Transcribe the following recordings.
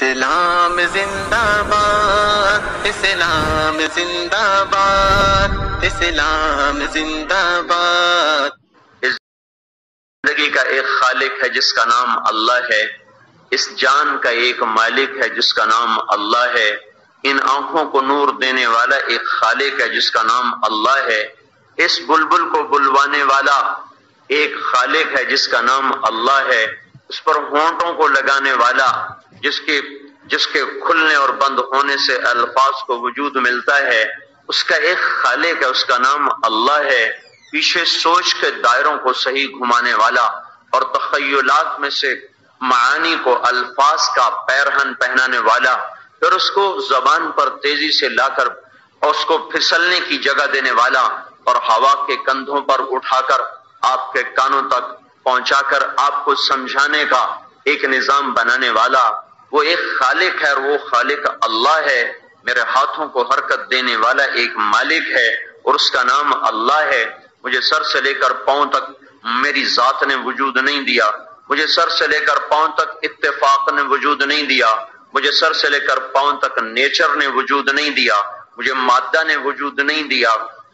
اسلام زندہ باد، اسلام زندہ باد، اسلام زندہ باد۔ اس زندگی کا ایک خالق ہے جس کا نام اللہ ہے، اس جان کا ایک مالک ہے جس کا نام اللہ ہے، ان آنکھوں کو نور دینے والا ایک خالق ہے جس کا نام اللہ ہے، اس بلبل کو بلوانے والا ایک خالق ہے جس کا نام اللہ ہے، اس پر ہونٹوں کو لگانے والا جس کے کھلنے اور بند ہونے سے الفاظ کو وجود ملتا ہے، اس کا ایک خالق ہے، اس کا نام اللہ ہے، پیچھے سوچ کے دائروں کو صحیح گھمانے والا اور تخیلات میں سے معانی کو الفاظ کا پیرہن پہنانے والا، پھر اس کو زبان پر تیزی سے لا کر اور اس کو پھسلنے کی جگہ دینے والا اور ہوا کے کندھوں پر اٹھا کر آپ کے کانوں تک پہنچا کر آپ کو سمجھانے کا ایک نظام بنانے والا، وہ ایک خالق ہے اور وہ خالق اللہ ہے، میرے ہاتھوں کو حرکت دینے والا ایک مالک ہے اور اس کا نام اللہ ہے۔ مجھے سر سے لے کر پاؤں تک میری ذات نے وجود نہیں دیا، مجھے سر سے لے کر پاؤں تک اتفاق نے وجود نہیں دیا، مجھے سر سے لے کر پاؤں تک نیچر نے وجود نہیں دیا، مجھے مادہ نے وجود نہیں دیا،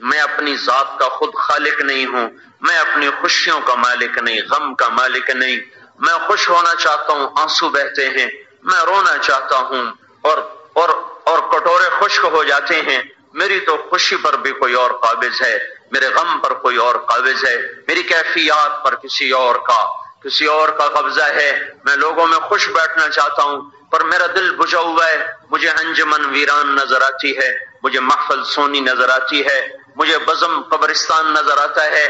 میں اپنی ذات کا خود خالق نہیں ہوں، میں اپنی خوشیوں کا مالک نہیں، غم کا مالک نہیں، میں خوش ہونا چاہتا ہوں آنسو بہتے ہیں، میں رونا چاہتا ہوں اور کٹورے خشک ہو جاتے ہیں، میری تو خوشی پر بھی کوئی اور قابض ہے، میرے غم پر کوئی اور قابض ہے، میری کیفیات پر کسی اور کا قبضہ ہے، میں لوگوں میں خوش بیٹھنا چاہتا ہوں پر میرا دل بجھا ہوا ہے، مجھے انجمن ویران نظر آتی ہے، مجھے محفل سونی نظر آتی ہے، مجھے بزم قبرستان نظر آتا ہے،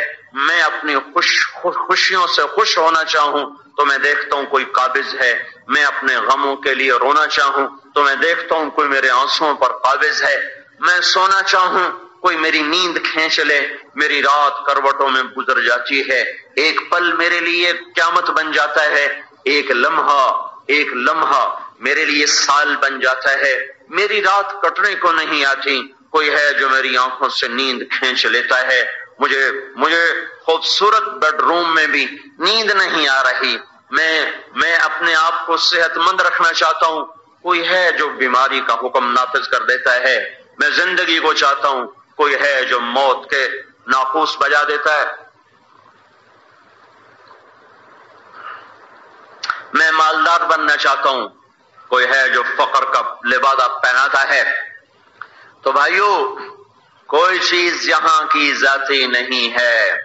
میں اپنی خوشیوں سے خوش ہونا چاہوں تو میں دیکھتا ہوں کوئی قابض ہے، میں اپنے غموں کے لیے رونا چاہوں تو میں دیکھتا ہوں کوئی میرے آنسوؤں پر قابض ہے، میں سونا چاہوں کوئی میری نیند کھینچ لے، میری رات کروٹوں میں گزر جاتی ہے، ایک پل میرے لیے قیامت بن جاتا ہے، ایک لمحہ میرے لیے سال بن جاتا ہے، میری رات کٹنے کو نہیں آتی، کوئی ہے جو میری آنکھوں سے نیند کھینچ لیتا ہے، مجھے خوبصورت بیڈ روم میں بھی نیند نہیں آ رہی، میں اپنے آپ کو صحت مند رکھنا چاہتا ہوں، کوئی ہے جو بیماری کا حکم نافذ کر دیتا ہے، میں زندگی کو چاہتا ہوں، کوئی ہے جو موت کے ناقوس بجا دیتا ہے، میں مالدار بننا چاہتا ہوں، کوئی ہے جو فقر کا لبادہ پہناتا ہے۔ تو بھائیو، کوئی چیز یہاں کی ذاتی نہیں ہے،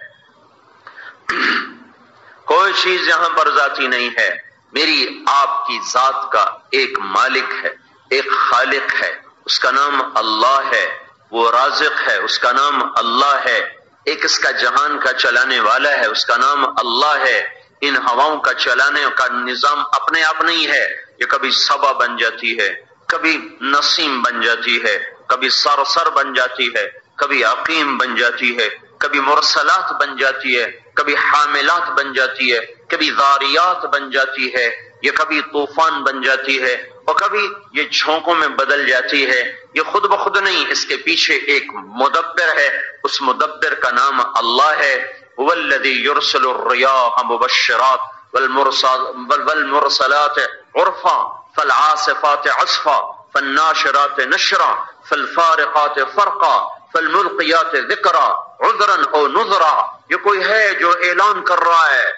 کوئی چیز یہاں پر ذاتی نہیں ہے، میری آپ کی ذات کا ایک مالک ہے، ایک خالق ہے، اس کا نام اللہ ہے، وہ رازق ہے، اس کا نام اللہ ہے، ایک اس کا جہان کا چلانے والا ہے، اس کا نام اللہ ہے، ان ہواؤں کا چلانے کا نظام اپنے آپ نہیں ہے، یہ کبھی صبا بن جاتی ہے، کبھی نسیم بن جاتی ہے، کبھی سرسر بن جاتی ہے، کبھی عقیم بن جاتی ہے، کبھی مرسلات بن جاتی ہے، کبھی حاملات بن جاتی ہے، کبھی ذاریات بن جاتی ہے، یہ کبھی طوفان بن جاتی ہے اور کبھی یہ جھونکوں میں بدل جاتی ہے، یہ خود بخود نہیں، اس کے پیچھے ایک مدبر ہے، اس مدبر کا نام اللہ ہے۔ هو الذي يرسل الرياح مبشرات والمرسلات عرفا فالعاصفات عصفا فالناشرات نشرا فالفارقات فرقا فالملقيات ذکرا عذرا او نذرا، یہ کوئی ہے جو اعلان کر رہا ہے،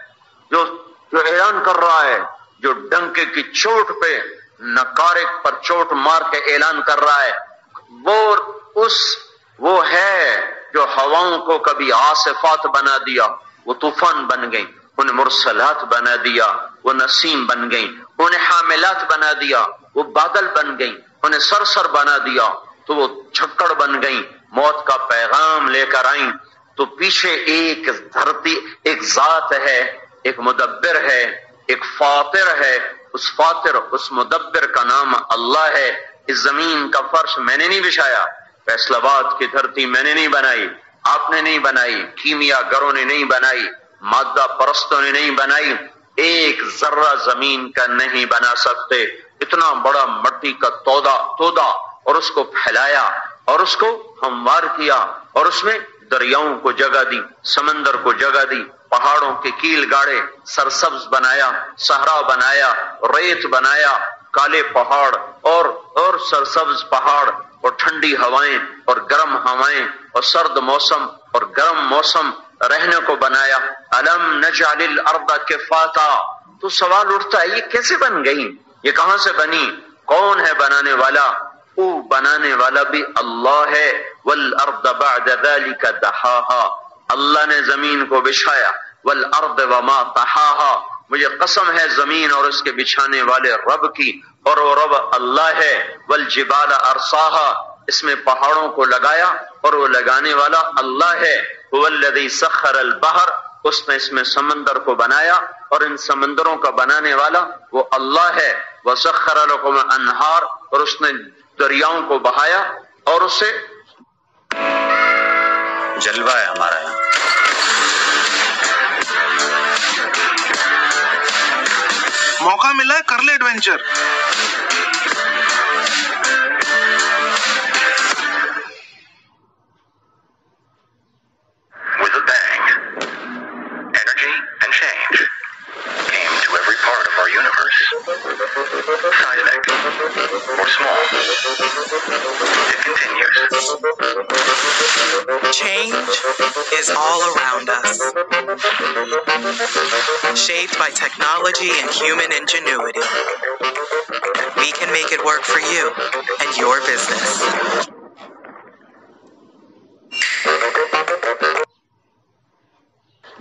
جو اعلان کر رہا ہے، جو ڈنکے کی چوٹ پہ نکارے پر چوٹ مار کے اعلان کر رہا ہے، وہ ہے جو ہواؤں کو کبھی عاصفات بنا دیا، وہ طوفان بن گئی، انہیں مرسلات بنا دیا، وہ نسیم بن گئی، انہیں حاملات بنا دیا، وہ بادل بن گئی، انہیں سرسر بنا دیا تو وہ چھکڑ بن گئی، موت کا پیغام لے کر آئیں، تو پیچھے ایک دھرتی، ایک ذات ہے، ایک مدبر ہے، ایک فاطر ہے، اس فاطر، اس مدبر کا نام اللہ ہے۔ اس زمین کا فرش میں نے نہیں بچھایا، فیصل آباد کی دھرتی میں نے نہیں بنائی، آپ نے نہیں بنائی، کیمیا گروں نے نہیں بنائی، مادہ پرستوں نے نہیں بنائی، ایک ذرہ زمین کا نہیں بنا سکتے، اتنا بڑا مٹی کا تودا اور اس کو پھیلایا اور اس کو ہموار کیا اور اس میں دریاؤں کو جگہ دی، سمندر کو جگہ دی، پہاڑوں کے کیل گاڑے، سرسبز بنایا، صحرا بنایا، ریت بنایا، کالے پہاڑ اور سرسبز پہاڑ اور ٹھنڈی ہوائیں اور گرم ہوائیں اور سرد موسم اور گرم موسم رہنے کو بنایا. الم نجعل الارض کفاتا. تو سوال اٹھتا ہے یہ کیسے بن گئی، یہ کہاں سے بنی، کون ہے بنانے والا؟ وہ بنانے والا بھی اللہ ہے. والارض بعد ذلك دحاها. اللہ نے زمین کو بچھایا. والارض وما طحاها. مجھے قسم ہے زمین اور اس کے بچھانے والے رب کی، اور وہ رب اللہ ہے. والجبال ارساها. اس میں پہاڑوں کو لگایا اور وہ لگانے والا اللہ ہے. هو الذي سخر البحر. اس نے اس میں سمندر کو بنایا اور ان سمندروں کا بنانے والا وہ اللہ ہے. وسخر لكم الانہار. اور اس نے دریاؤں کو بہایا اور اسے جلوہ ہے ہمارا یہاں. موقع ملا ہے کر لے adventure. With a bang, energy and change came to every part of our universe. Seismic or small, it continues. Change is all around us, shaped by technology and human ingenuity. We can make it work for you and your business.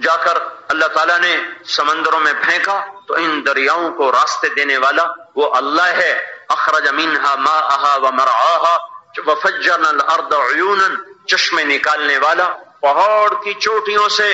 جا کر اللہ تعالیٰ نے سمندروں میں پھینکا تو ان دریاؤں کو راستے دینے والا وہ اللہ ہے. اخرج منها ماءها ومرعاها وفجرنا الارض عیونا. چشمے نکالنے والا پہاڑ کی چوٹیوں سے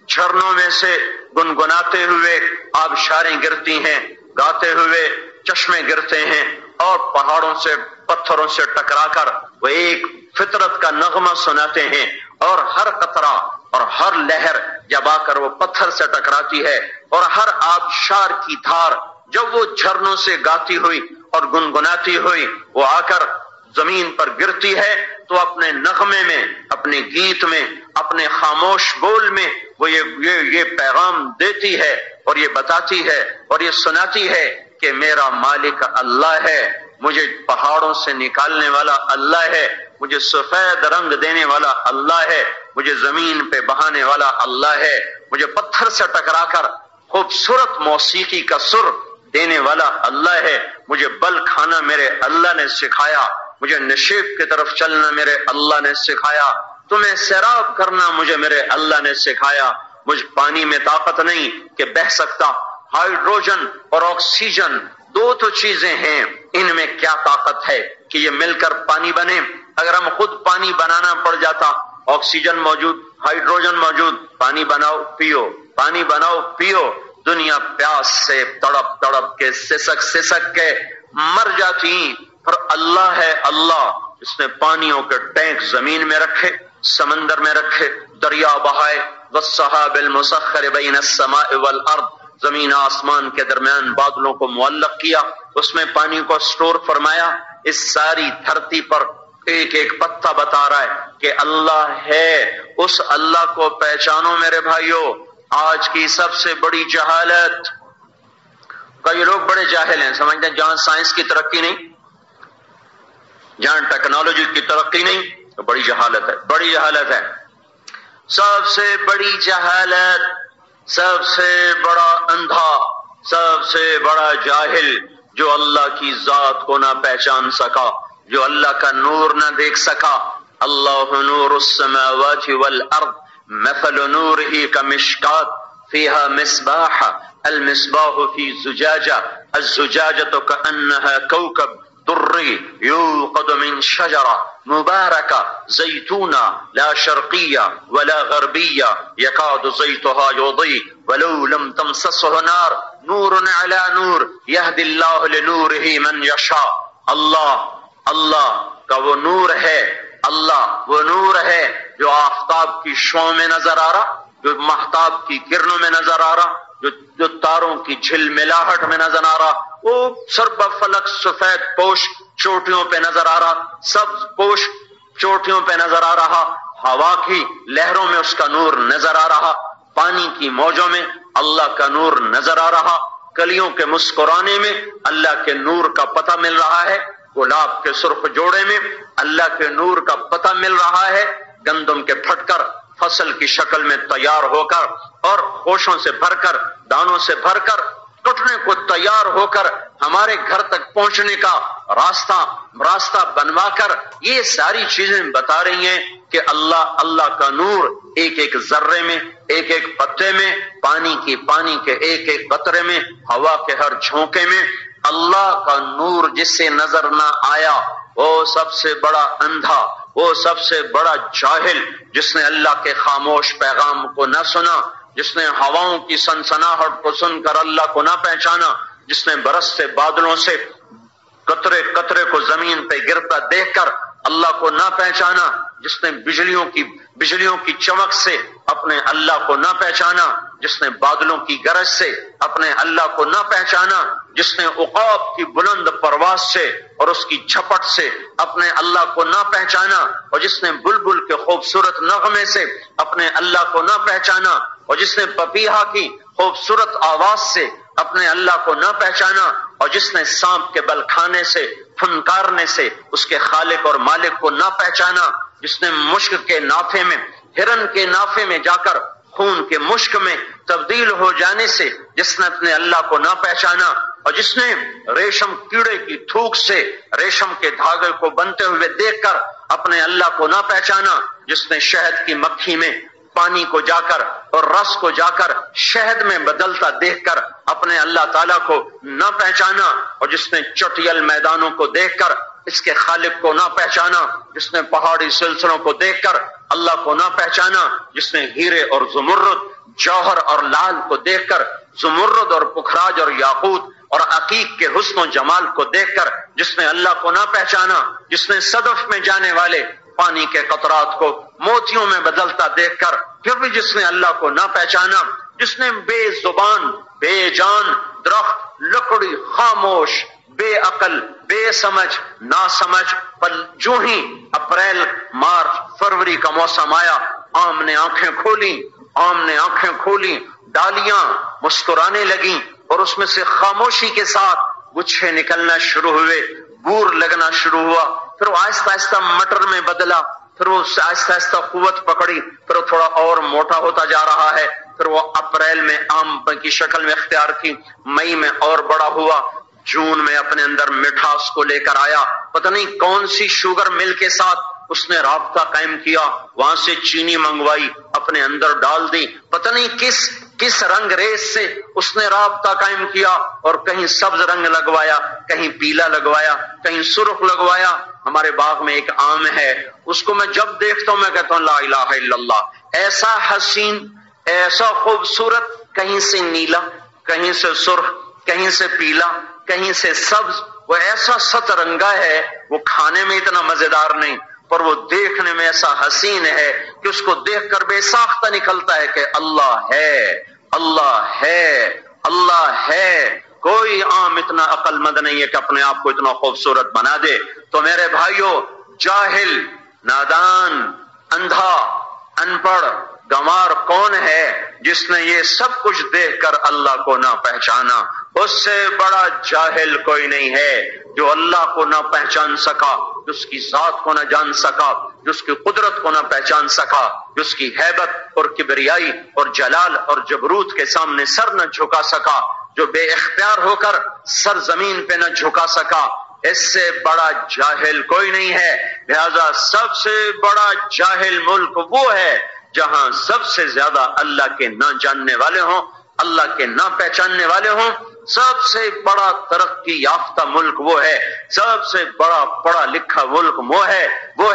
جھرنوں میں سے گنگناتے ہوئے آبشاریں گرتی ہیں، گاتے ہوئے چشمے گرتے ہیں، اور پہاڑوں سے پتھروں سے ٹکرا کر وہ ایک فطرت کا نغمہ سناتے ہیں. اور ہر قطرہ اور ہر لہر جب آ کر وہ پتھر سے ٹکراتی ہے اور ہر آبشار کی دھار جب وہ جھرنوں سے گاتی ہوئی اور گنگناتی ہوئی وہ آ کر زمین پر گرتی ہے تو اپنے نغمے میں، اپنے گیت میں، اپنے خاموش بول میں وہ یہ پیغام دیتی ہے اور یہ بتاتی ہے اور یہ سناتی ہے کہ میرا مالک اللہ ہے، مجھے پہاڑوں سے نکالنے والا اللہ ہے، مجھے سفید رنگ دینے والا اللہ ہے، مجھے زمین پہ بہانے والا اللہ ہے، مجھے پتھر سے ٹکرا کر خوبصورت موسیقی کا سر دینے والا اللہ ہے، مجھے بل کھانا میرے اللہ نے سکھایا، مجھے نشیب کی طرف چلنا میرے اللہ نے سکھایا، تمہیں سیراب کرنا مجھے میرے اللہ نے سکھایا. مجھ پانی میں طاقت نہیں کہ بہہ سکتا. ہائیڈروجن اور آکسیجن دو تو چیزیں ہیں، ان میں کیا طاقت ہے کہ یہ مل کر پانی بنے؟ اگر ہم خود پانی بنانا پڑ جاتا، آکسیجن موجود، ہائیڈروجن موجود، پانی بناؤ پیو، پانی بناؤ پیو، دنیا پیاس سے تڑپ تڑپ کے سسک کے مر جاتی. پر اللہ ہے اللہ، اس نے پانیوں کے ٹینک زمین میں رکھے، سمندر میں رکھے، دریا بہائے. والسحاب المسخر بین السماء والارض. زمین آسمان کے درمیان بادلوں کو معلق کیا، اس میں پانی کو سٹور فرمایا. اس ساری دھرتی پر ایک ایک پتا بتا رہا ہے کہ اللہ ہے. اس اللہ کو پہچانو میرے بھائیو. آج کی سب سے بڑی جہالت، کئی لوگ بڑے جاہل ہیں، سمجھتے ہیں جہاں سائنس کی ترقی نہیں، جہاں ٹیکنالوجی کی ترقی نہیں تو بڑی جہالت ہے، بڑی جہالت ہے. سب سے بڑی جہالت، سب سے بڑا اندھا، سب سے بڑا جاہل جو اللہ کی ذات کو نہ پہچان سکا، جو اللہ کا نور نہ دیکھ سکا. اللہ نور السماوات والارض مثل نورہ کمشکات فیہا مصباح المصباح فی زجاجہ الزجاجة كأنها كوكب دري يوقد من شجرة مباركة زيتونة لا شرقية ولا غربية يكاد زيتها يضيء ولو لم تمسسه نار نور على نور يهدي الله لنوره من يشاء. اللہ کا وہ نور ہے، اللہ وہ نور ہے جو آفتاب کی شعاؤں میں نظر آ رہا، جو مہتاب کی کرنوں میں نظر آ رہا، جو تاروں کی جھلملاہٹ میں نظر آ رہا، وہ سرب فلک سفید پوش چوٹیوں پہ نظر آ رہا، سبز پوش چوٹیوں پہ نظر آ رہا، ہوا کی لہروں میں اس کا نور نظر آ رہا، پانی کی موجوں میں اللہ کا نور نظر آ رہا، کلیوں کے مسکرانے میں اللہ کے نور کا پتہ مل رہا ہے، گلاب کے سرخ جوڑے میں اللہ کے نور کا پتہ مل رہا ہے، گندم کے پھٹ کر فصل کی شکل میں تیار ہو کر اور خوشوں سے بھر کر دانوں سے بھر کر ٹوٹنے کو تیار ہو کر ہمارے گھر تک پہنچنے کا راستہ بنوا کر یہ ساری چیزیں بتا رہی ہیں کہ اللہ کا نور ایک ایک ذرے میں، ایک ایک پتے میں، پانی کے ایک ایک قطرے میں، ہوا کے ہر جھونکے میں، اللہ کا نور جس سے نظر نہ آیا وہ سب سے بڑا اندھا، وہ سب سے بڑا جاہل، جس نے اللہ کے خاموش پیغام کو نہ سنا، جس نے ہواؤں کی سنسناہٹ کو سن کر اللہ کو نہ پہچانا، جس نے برستے بادلوں سے قطرے قطرے کو زمین پہ گرتا دیکھ کر اللہ کو نہ پہچانا، جس نے بجلیوں کی چمک سے اپنے اللہ کو نہ پہچانا، جس نے بادلوں کی گرج سے اپنے اللہ کو نہ پہچانا، جس نے عقاب کی بلند پرواز سے اور اس کی جھپٹ سے اپنے اللہ کو نہ پہچانا، اور جس نے بلبل کے خوبصورت نغمے سے اپنے اللہ کو نہ پہچانا، اور جس نے پپیہا کی خوبصورت آواز سے اپنے اللہ کو نہ پہچانا، اور جس نے سانپ کے بل کھانے سے پھنکارنے سے اس کے خالق اور مالک کو نہ پہچانا، جس نے مشک کے نافے میں، ہرن کے نافے میں جا کر خون کے مشک میں تبدیل ہو جانے سے جس نے اپنے اللہ کو نہ پہچانا، اور جس نے ریشم کیڑے کی تھوک سے ریشم کے دھاگے کو بنتے ہوئے دیکھ کر اپنے اللہ کو نہ پہچانا، جس نے شہد کی مکھی میں پانی کو جا کر اور رس کو جا کر شہد میں بدلتا دیکھ کر اپنے اللہ تعالیٰ کو نہ پہچانا، اور جس نے چٹیل میدانوں کو دیکھ کر اس کے خالق کو نہ پہچانا، جس نے پہاڑی سلسلوں کو دیکھ کر اللہ کو نہ پہچانا، جس نے ہیرے اور زمرد، جوہر اور لال کو دیکھ کر، زمرد اور پکھراج اور یاقوت اور عقیق کے حسن و جمال کو دیکھ کر جس نے اللہ کو نہ پہچانا، جس نے صدف میں جانے والے پانی کے قطرات کو موتیوں میں بدلتا دیکھ کر پھر بھی جس نے اللہ کو نہ پہچانا، جس نے بے زبان، بے جان، درخت، لکڑی، خاموش، بے عقل، بے سمجھ، نا سمجھ، پر جو ہی اپریل، مارچ، فروری کا موسم آیا، آم نے آنکھیں کھولی، ڈالیاں مسکرانے لگیں اور اس میں سے خاموشی کے ساتھ گچھے نکلنا شروع ہوئے، بور لگنا شروع ہوا، پھر وہ آہستہ آہستہ مٹر میں بدلا، پھر وہ آہستہ آہستہ قوت پکڑی، پھر وہ تھوڑا اور موٹا ہوتا جا رہا ہے، پھر وہ اپریل میں آم کی شکل میں اختیار کی، مئی میں اور بڑا ہوا، جون میں اپنے اندر مٹھاس کو لے کر آیا، پتہ نہیں کون سی شوگر مل کے ساتھ اس نے رابطہ قائم کیا، وہاں سے چینی منگوائی، اپنے اندر ڈال دی، پتہ نہیں کس رنگ ریز سے اس نے رابطہ قائم کیا، اور کہیں سبز رنگ لگوایا، کہیں پیلا لگوایا، کہیں سرخ لگوایا۔ ہمارے باغ میں ایک آم ہے، اس کو میں جب دیکھتا ہوں میں کہتا ہوں لا الہ الا اللہ، ایسا حسین، ایسا خوبصورت، کہیں سے نیلا، کہیں سے سرخ، کہیں سے پیلا، کہیں سے سبز، وہ ایسا سترنگا ہے، وہ کھانے میں اتنا مزیدار نہیں پر وہ دیکھنے میں ایسا حسین ہے کہ اس کو دیکھ کر بے ساختہ نکلتا ہے کہ اللہ ہے، اللہ ہے، اللہ ہے۔ کوئی عام اتنا عقل مند نہیں ہے کہ اپنے آپ کو اتنا خوبصورت بنا دے۔ تو میرے بھائیوں، جاہل، نادان، اندھا، ان پڑھ، گنوار کون ہے جس نے یہ سب کچھ دیکھ کر اللہ کو نہ پہچانا؟ اس سے بڑا جاہل کوئی نہیں ہے جو اللہ کو نہ پہچان سکا، جو اس کی ذات کو نہ جان سکا، جو اس کی قدرت کو نہ پہچان سکا، جو اس کی ہیبت اور کبریائی اور جلال اور جبروت کے سامنے سر نہ جھکا سکا، جو بے اختیار ہو کر سر زمین پہ نہ جھکا سکا۔ اس سے بڑا جاہل کوئی نہیں ہے۔ لہذا سب سے بڑا جاہل ملک وہ ہے جہاں سب سے زیادہ اللہ کے نہ جاننے والے ہوں، اللہ کے نہ پہچاننے والے ہوں۔ سب سے بڑا ترقی یافتہ ملک وہ ہے، سب سے بڑا پڑھا لکھا ملک وہ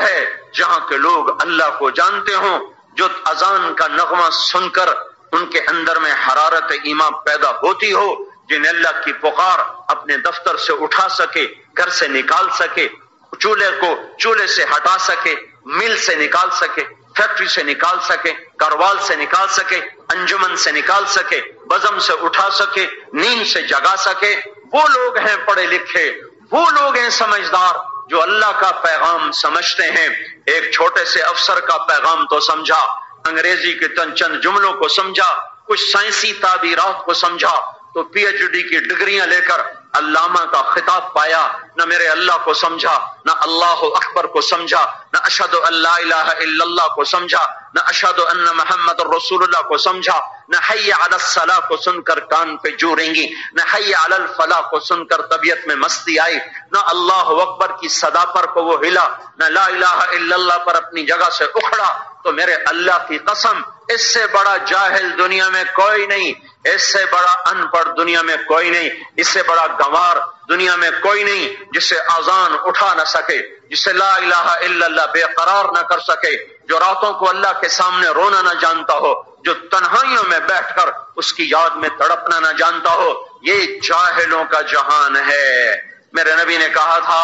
ہے جہاں کے لوگ اللہ کو جانتے ہوں، جو اذان کا نغمہ سن کر ان کے اندر میں حرارت ایمان پیدا ہوتی ہو، جنہیں اللہ کی پکار اپنے دفتر سے اٹھا سکے، گھر سے نکال سکے، چولہے سے ہٹا سکے، مل سے نکال سکے، فیکٹری سے نکال سکے، کاروبار سے نکال سکے، انجمن سے نکال سکے، بزم سے اٹھا سکے، نیند سے جگا سکے، وہ لوگ ہیں پڑھے لکھے، وہ لوگ ہیں سمجھدار جو اللہ کا پیغام سمجھتے ہیں۔ ایک چھوٹے سے افسر کا پیغام تو سمجھا، انگریزی کے چند جملوں کو سمجھا، کچھ سائنسی تعبیرات کو سمجھا، تو پی ایچ ڈی کی ڈگریاں لے کر علامہ کا خطاب پایا، نہ میرے اللہ کو سمجھا، نہ اللہ اکبر کو سمجھا، نہ اشہد ان لا الہ الا اللہ کو سمجھا، نہ اشہد ان محمد رسول اللہ کو سمجھا، نہ حی علی الصلاح کو سن کر کان پہ جو رینگی، نہ حی علی الفلاح کو سن کر طبیعت میں مستی آئی، نہ اللہ اکبر کی صدا پر کو وہ ہلا، نہ لا الہ الا اللہ پر اپنی جگہ سے اکھڑا، تو میرے اللہ کی قسم اس سے بڑا جاہل دنیا میں کوئی نہیں، اس سے بڑا ان پڑھ دنیا میں کوئی نہیں، اس سے بڑا گنوار دنیا میں کوئی نہیں، جس سے اذان اٹھا نہ سکے، جس سے لا الہ الا اللہ بے قرار نہ کر سکے، جو راتوں کو اللہ کے سامنے رونا نہ جانتا ہو، جو تنہائیوں میں بیٹھ کر اس کی یاد میں تڑپنا نہ جانتا ہو، یہ جاہلوں کا جہان ہے۔ میرے نبی نے کہا تھا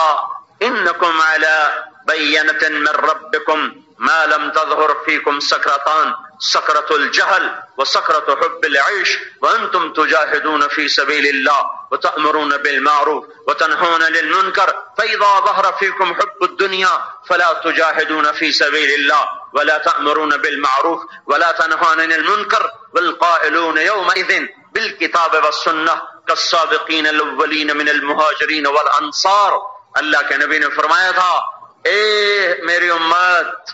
انکم علی بینۃ من ربکم ما لم تظہر فیکم سکرتان، سکرۃ الجہل وسکرۃ حب العیش وانتم تجاہدون فی سبیل اللہ وتأمرون بالمعروف وتنہون للمنکر فاذا ظہر فیکم حب الدنیا فلا تجاہدون فی سبیل اللہ ولا تأمرون بالمعروف ولا تنہون عن المنکر والقائلون یومئذ بالکتاب والسنہ کالسابقین الاولین من المہاجرین والانصار۔ اللہ کے نبی نے فرمایا تھا اے میری امت،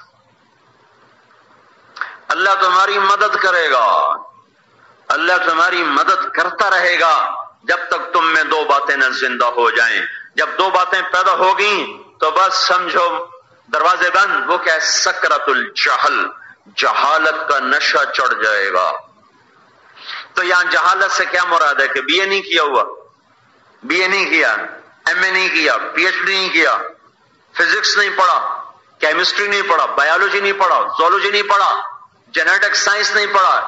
اللہ تمہاری مدد کرے گا، اللہ تمہاری مدد کرتا رہے گا جب تک تم میں دو باتیں نہ زندہ ہو جائیں۔ جب دو باتیں پیدا ہوگی تو بس سمجھو دروازے بند۔ وہ کیا ہے؟ سکرت الجہل، جہالت کا نشہ چڑھ جائے گا۔ تو یہاں جہالت سے کیا مراد ہے کہ بی اے نہیں کیا ہوا، بی اے نہیں کیا، ایم اے نہیں کیا، پی ایچ ڈی نہیں کیا، فزکس نہیں پڑھا، کیمسٹری نہیں پڑھا، بایولوجی نہیں پڑھا، زولوجی نہیں پڑھا، جینیٹک سائنس نہیں پڑھا۔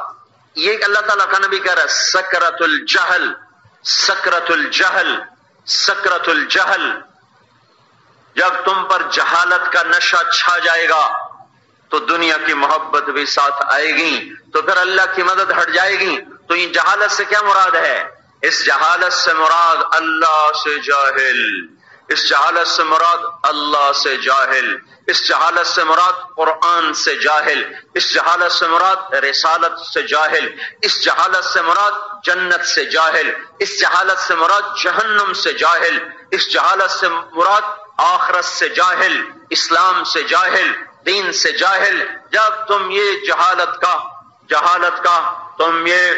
یہ اللہ تعالیٰ کا نبی کہہ رہا ہے سکرت الجہل، سکرت الجہل، سکرت الجہل۔ جب تم پر جہالت کا نشہ چھا جائے گا تو دنیا کی محبت بھی ساتھ آئے گی، تو پھر اللہ کی مدد ہٹ جائے گی۔ تو یہ جہالت سے کیا مراد ہے؟ اس جہالت سے مراد اللہ سے جاہل، اس جہالت سے مراد اللہ سے جاہل، اس جہالت سے مراد قرآن سے جاہل، اس جہالت سے مراد رسالت سے جاہل، اس جہالت سے مراد جنت سے جاہل، اس جہالت سے مراد جہنم سے جاہل، اس جہالت سے مراد آخرت سے جاہل، اسلام سے جاہل، دین سے جاہل۔ جب تم یہ جہالت کا تم یہ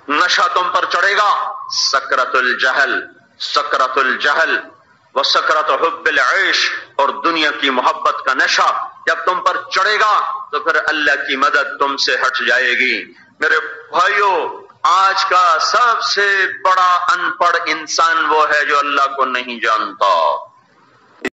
نشہ تم پر چڑھے گا، سکرت الجہل، سکرت الجہل وسکرت حب العیش، اور دنیا کی محبت کا نشہ جب تم پر چڑھے گا تو پھر اللہ کی مدد تم سے ہٹ جائے گی۔ میرے بھائیوں، آج کا سب سے بڑا ان پڑھ انسان وہ ہے جو اللہ کو نہیں جانتا۔